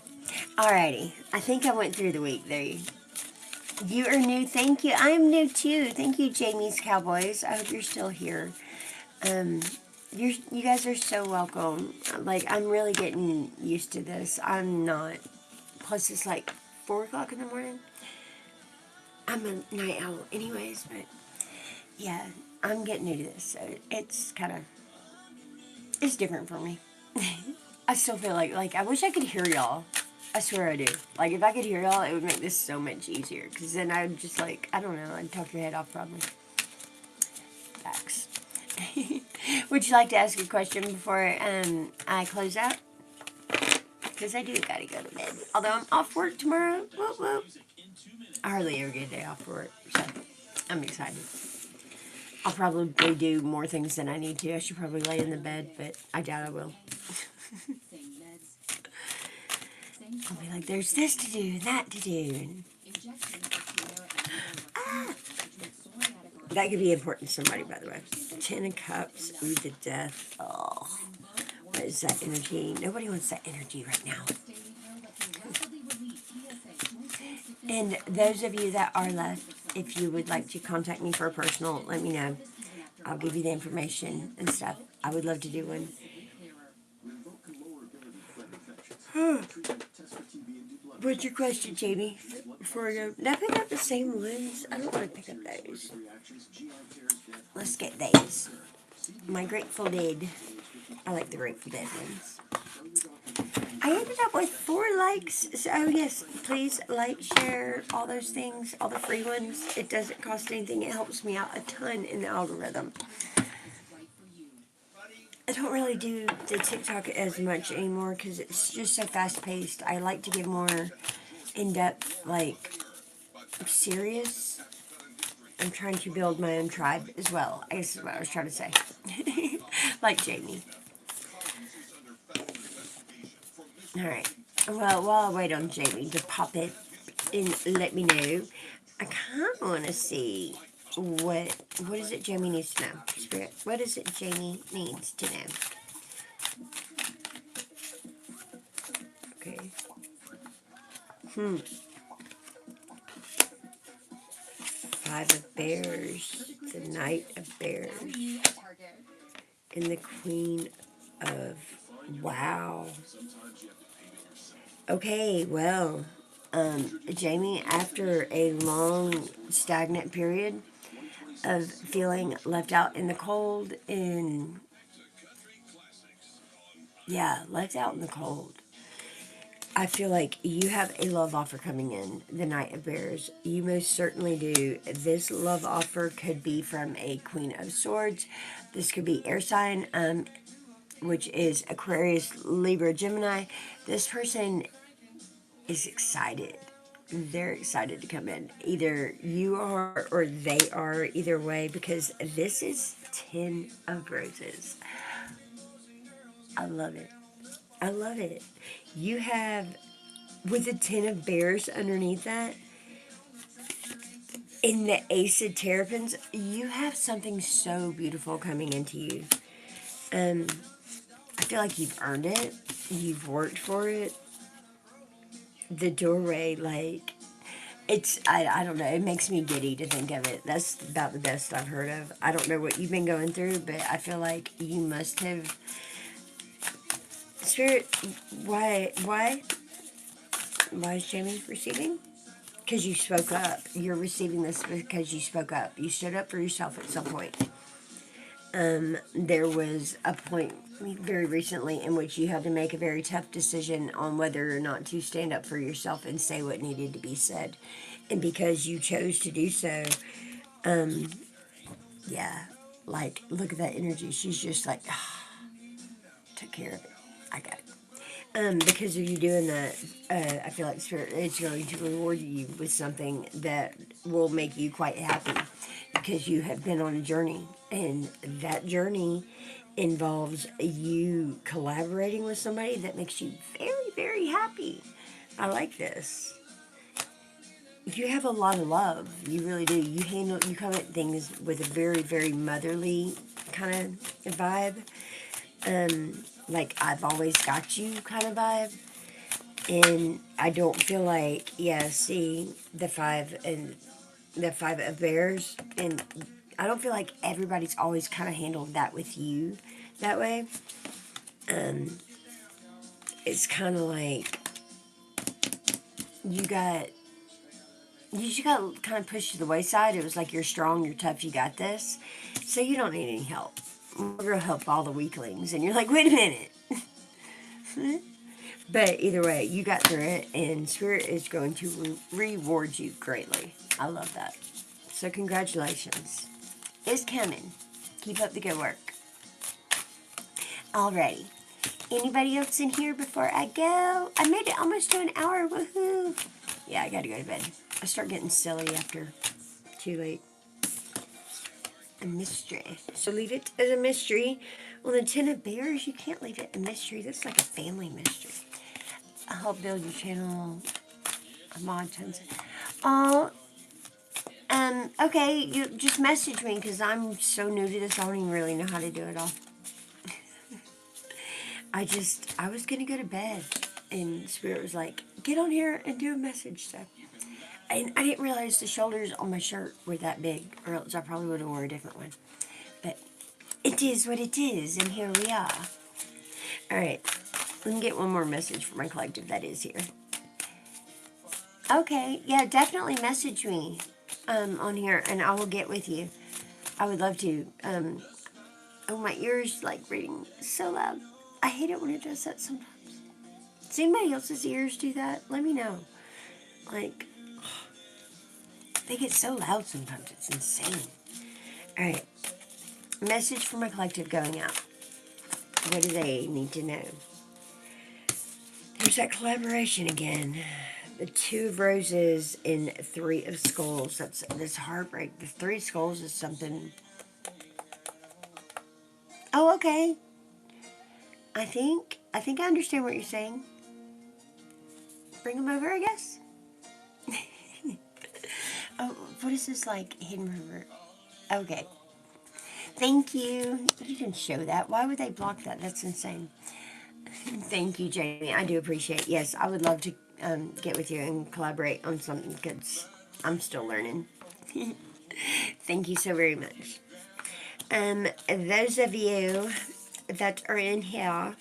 Speaker 1: alrighty. I think I went through the week there. You are new. Thank you. I'm new too. Thank you, Jamie's Cowboys. I hope you're still here. You guys are so welcome. Like, I'm really getting used to this. I'm not. Plus, it's like 4 o'clock in the morning. I'm a night owl anyways, but yeah, I'm getting new to this. So it's it's different for me. I still feel like I wish I could hear y'all. I swear I do. Like, if I could hear y'all, it would make this so much easier. Because then I'd just, like, I don't know, I'd talk your head off probably. Facts. Would you like to ask a question before I close out? Because I do gotta go to bed. Although I'm off work tomorrow. Whoop, whoop. I hardly ever get a day off for work. So, I'm excited. I'll probably do more things than I need to. I should probably lay in the bed, but I doubt I will. I'll be like, there's this to do, that to do. That could be important to somebody, by the way. 10 of Cups, ooh, the Death. Oh, what is that energy? Nobody wants that energy right now. And those of you that are left, if you would like to contact me for a personal, let me know. I'll give you the information and stuff. I would love to do one. What's your question, Jamie? Before I go, did I pick up the same ones? I don't want to pick up those. Let's get these. My Grateful Dead. I like the Grateful Dead ones. I ended up with 4 likes. So, oh yes, please like, share, all those things, all the free ones. It doesn't cost anything. It helps me out a ton in the algorithm. I don't really do the TikTok as much anymore because it's just so fast-paced. I like to get more in-depth, like, serious. I'm trying to build my own tribe as well, I guess is what I was trying to say. Like Jamie. Alright. Well, while I wait on Jamie to pop it and let me know, I kind of want to see what is it Jamie needs to know? Spirit, what is it Jamie needs to know? Okay. 5 of Bears, the Knight of Bears, and the Queen of Wow. Okay, well, Jamie, after a long stagnant period of feeling left out in the cold, and yeah, left out in the cold, I feel like you have a love offer coming in the Knight of Bears. You most certainly do. This love offer could be from a Queen of Swords. This could be air sign, which is Aquarius, Libra, Gemini. This person is excited. They're excited to come in. Either you are or they are, either way, because this is 10 of Roses. I love it. I love it. You have, with the 10 of Bears underneath that, in the Ace of Terrapins, you have something so beautiful coming into you. Um, I feel like you've earned it. You've worked for it. The doorway, like, I don't know, it makes me giddy to think of it. That's about the best I've heard of. I don't know what you've been going through, but I feel like you must have. Spirit, why is Jamie receiving? Because you spoke up. You're receiving this because you spoke up. You stood up for yourself at some point. There was a point very recently in which you had to make a very tough decision on whether or not to stand up for yourself and say what needed to be said. And because you chose to do so, yeah, like, look at that energy. She's just like, took care of it. I got it. Because of you doing that, I feel like Spirit is going to reward you with something that will make you quite happy because you have been on a journey, and that journey involves you collaborating with somebody that makes you very, very happy. I like this. You have a lot of love. You really do. You come at things with a very, very motherly kind of vibe. Like, I've always got you kind of vibe. And I don't feel like, yeah, see, the five of bears, and I don't feel like everybody's always kind of handled that with you that way. It's kind of like you got you just got kind of pushed to the wayside. It was like, you're strong, you're tough, you got this, so you don't need any help. We're gonna help all the weaklings, and you're like, wait a minute. But either way, you got through it, and Spirit is going to reward you greatly. I love that. So congratulations. It's coming. Keep up the good work. Alrighty. Anybody else in here before I go? I made it almost to an hour. Woohoo! Yeah, I gotta go to bed. I start getting silly after too late. A mystery. So leave it as a mystery. Well, the 10 of Bears, you can't leave it a mystery. That's like a family mystery. I'll help build your channel. Mod tons. Oh, okay, you just message me because I'm so new to this. I don't even really know how to do it all. I was gonna go to bed, and Spirit was like, get on here and do a message stuff. And I didn't realize the shoulders on my shirt were that big, or else I probably would have worn a different one. But it is what it is, and here we are. Alright, let me get one more message for my collective that is here. Okay, yeah, definitely message me on here, and I will get with you. I would love to. Oh, my ears like reading so loud. I hate it when it does that sometimes. Does anybody else's ears do that? Let me know. Like, they get so loud sometimes. It's insane. Alright. Message for my collective going out. What do they need to know? There's that collaboration again. The 2 of Roses and 3 of Skulls. That's this heartbreak. The 3 of Skulls is something. Oh, okay. I think I understand what you're saying. Bring them over, I guess. Oh, what is this, like, Hidden River? Okay. Thank you. You didn't show that. Why would they block that? That's insane. Thank you, Jamie. I do appreciate it. Yes, I would love to get with you and collaborate on something because I'm still learning. Thank you so very much. Those of you that are in here,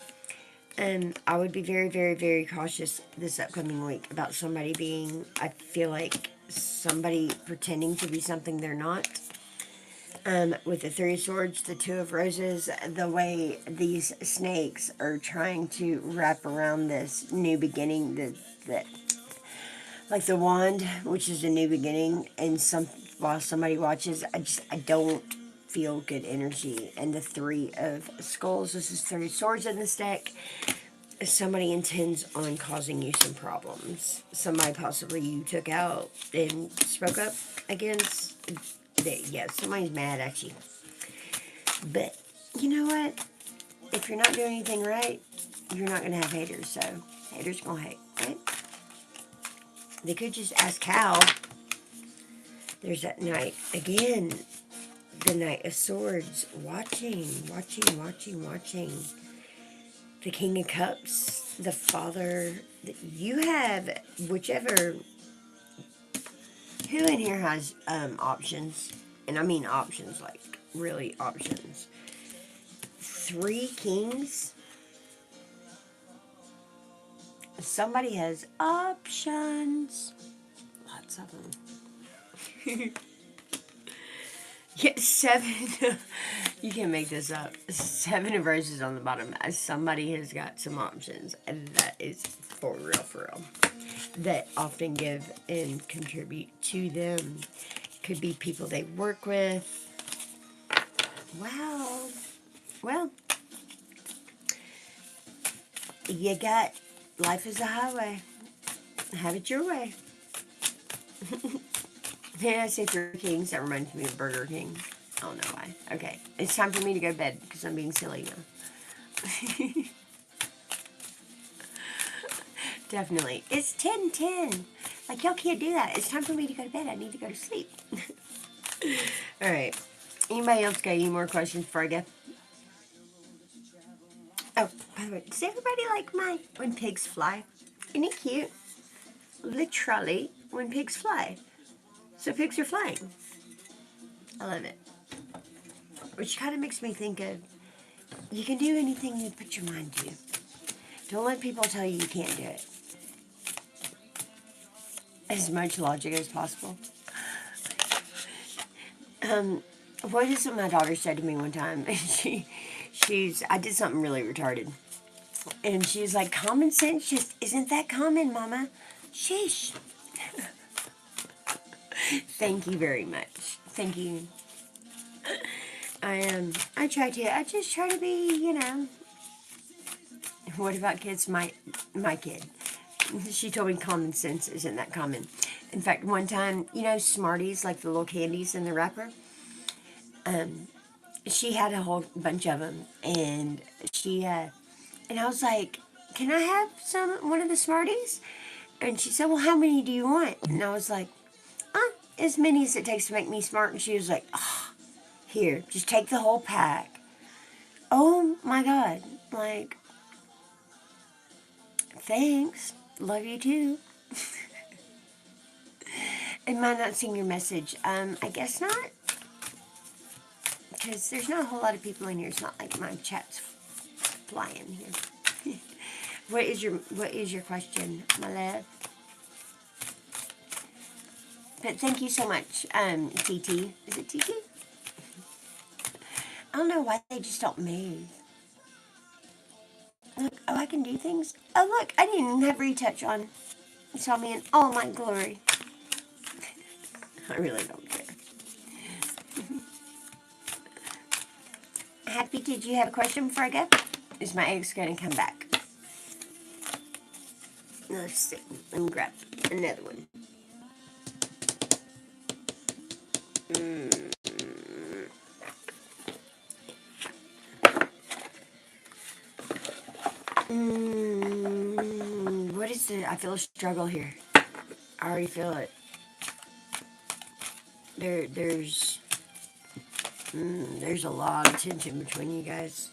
Speaker 1: And I would be very, very, very cautious this upcoming week about somebody being, I feel like somebody pretending to be something they're not. With the Three of Swords, the Two of Roses, the way these snakes are trying to wrap around this new beginning, the like the wand, which is a new beginning, and while somebody watches, I don't feel good energy. And the Three of Skulls, this is Three of Swords in this deck. Somebody intends on causing you some problems. Somebody possibly you took out and spoke up against. Yeah, somebody's mad at you. But you know what? If you're not doing anything right, you're not going to have haters. So haters going to hate, right? They could just ask how. There's that Knight. Again, the Knight of Swords. Watching. The King of Cups. The Father. You have whichever... Who in here has options? And I mean options, like really options. 3 Kings. Somebody has options. Lots of them. Yeah, 7. You can't make this up. 7 of Roses on the bottom. Somebody has got some options. And that is for real. That often give and contribute to them. Could be people they work with. Wow. Well, you got life is a highway. Have it your way. Then I say 3 Kings. That reminds me of Burger King. I don't know why. Okay. It's time for me to go to bed because I'm being silly now. Definitely. It's 10:10. Like, y'all can't do that. It's time for me to go to bed. I need to go to sleep. Alright. Anybody else got any more questions before I go? Oh, by the way, does everybody like when pigs fly? Isn't it cute? Literally, when pigs fly. So pigs are flying. I love it. Which kind of makes me think of, you can do anything you put your mind to. Don't let people tell you can't do it. As much logic as possible. What is what my daughter said to me one time? I did something really retarded. And she's like, common sense just isn't that common, Mama. Sheesh. Thank you very much. Thank you. I just try to be, What about kids? My kid. She told me common sense isn't that common. In fact, one time, Smarties, like the little candies in the wrapper? She had a whole bunch of them. And and I was like, can I have one of the Smarties? And she said, well, how many do you want? And I was like, as many as it takes to make me smart. And she was like, here, just take the whole pack. Oh my God. Like, thanks. Love you too. Am I not seeing your message? I guess not. Because there's not a whole lot of people in here. It's not like my chat's flying here. What is your question, my love? But thank you so much, TT. Is it TT? I don't know why they just don't move. Look, oh, I can do things. Oh, look, I didn't even have retouch on. You saw me in all my glory. I really don't care. Happy, did you have a question before I go? Is my ex going to come back? Let's see. Let me grab another one. What is it? I feel a struggle here. I already feel it. There's a lot of tension between you guys.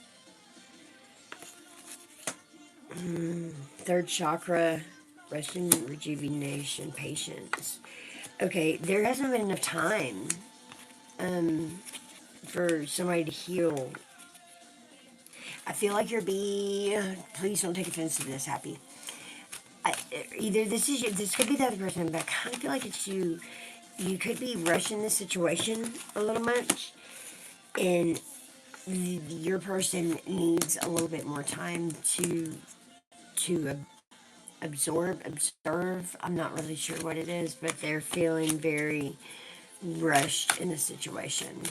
Speaker 1: Third chakra, resting, rejuvenation, patience. Okay, there hasn't been enough time for somebody to heal. I feel like you're please don't take offense to this, Happy. I, either this is you, this could be the other person, but I kind of feel like it's you. You could be rushing the situation a little much, and your person needs a little bit more time to observe. I'm not really sure what it is, but they're feeling very rushed in the situation,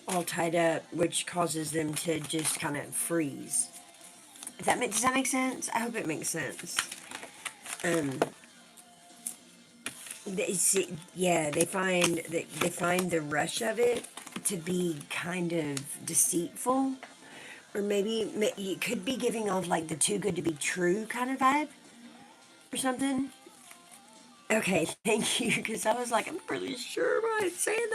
Speaker 1: all tied up, which causes them to just kind of freeze. Does that make sense? I hope it makes sense. Um, they find the rush of it to be kind of deceitful, or maybe it could be giving off like the too good to be true kind of vibe or something. Okay, thank you, because I was like, I'm pretty sure what I'm saying